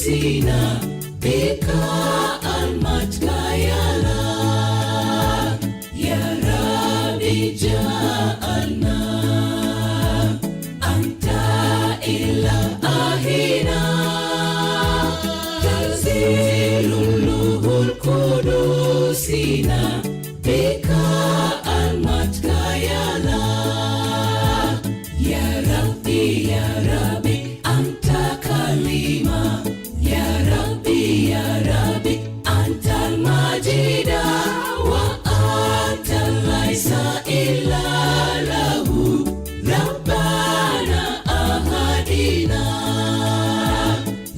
قدوسنا بك المجد يا ربي جعلنا أنت إلهنا تنزيل الروح القدوسنا بك المجد يا ربي أنت كلمة يا ربي أنت المجيد وأنت ليس إلا له ربنا أهدنا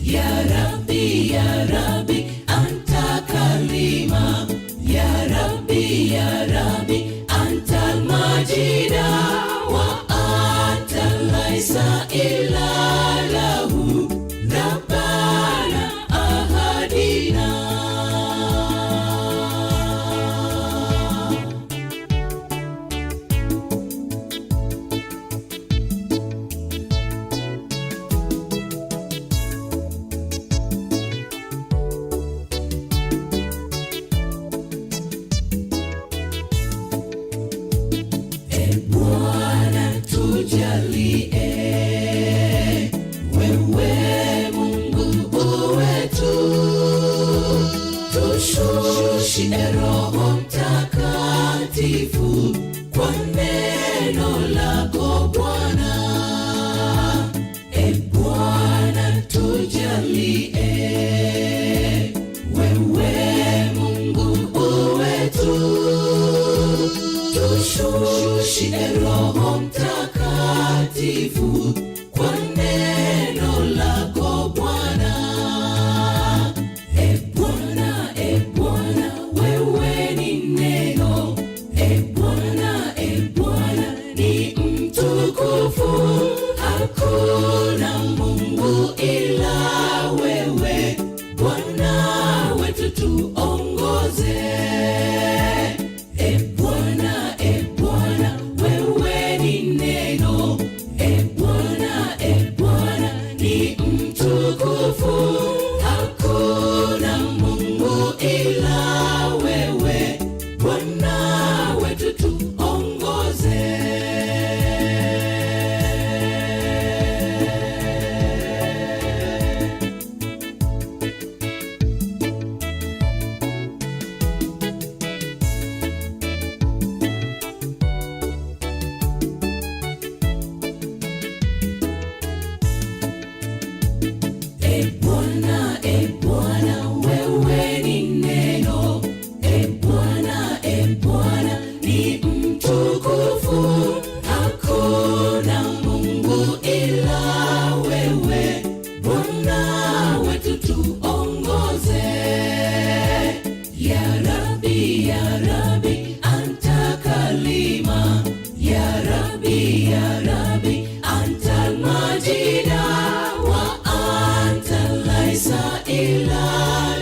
يا ربي أنت كلمة يا ربي أنت المجيد وأنت ليس إلا له ربنا أهدنا Bwana tujalie wewe Mungu wetu, tushushie Roho Mtakatifu kwa neno lako Bwana. Bwana tujalie wewe Mungu wetu, tushushie Roho Mtakatifu kwa neno lako Bwana. Bwana, wewe ni neno. Bwana ni mtukufu. Hakuna Mungu ila wewe. Bwana wetu tuongoze. Bwana, wewe ni neno. Bwana ni mtukufu. Hakuna Mungu ila wewe. Bwana wetu tuongoze. Bwana, wewe ni neno. Bwana ni mtukufu. Hakuna Mungu ila wewe. Bwana wetu tuongoze. Ya Rabbi anta kalima. Ya Rabbi anta al-majida wa anta laysa illa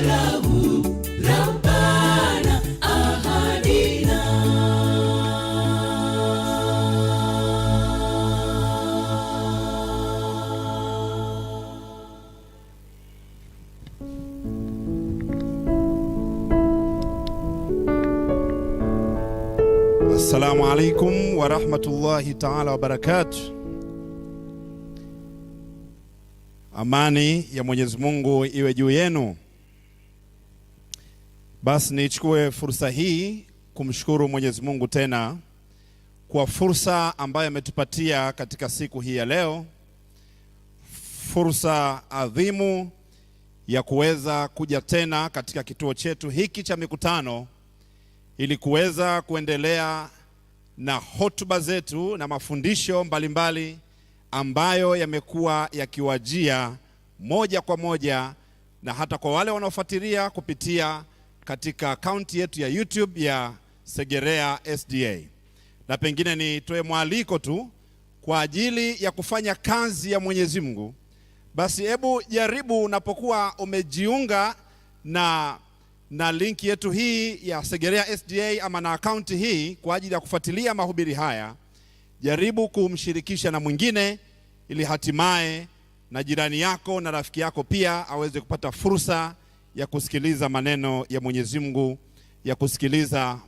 lahu rabbana ahadina. Assalamu alaikum wa rahmatullahi ta'ala wa barakatuh. Amani ya Mwenyezi Mungu iwe juu yenu. Basi nichukue fursa hii kumshukuru Mwenyezi Mungu tena kwa fursa ambayo ametupatia katika siku hii ya leo. Fursa adhimu ya kuweza kuja tena katika kituo chetu hiki cha mikutano ili kuweza kuendelea na hotuba zetu na mafundisho mbalimbali ambayo yamekuwa yakiwajia moja kwa moja na hata kwa wale wanaofuatilia kupitia katika akaunti yetu ya YouTube ya Segerea SDA. Na pengine nitoe mwaliko tu kwa ajili ya kufanya kazi ya Mwenyezi Mungu. Basi hebu jaribu unapokuwa umejiunga na linki yetu hii ya Segerea SDA ama na akaunti hii kwa ajili ya kufuatilia mahubiri haya, jaribu kumshirikisha na mwingine ili hatimaye na jirani yako na rafiki yako pia aweze kupata fursa ya kusikiliza maneno ya Mwenyezi Mungu, ya kusikiliza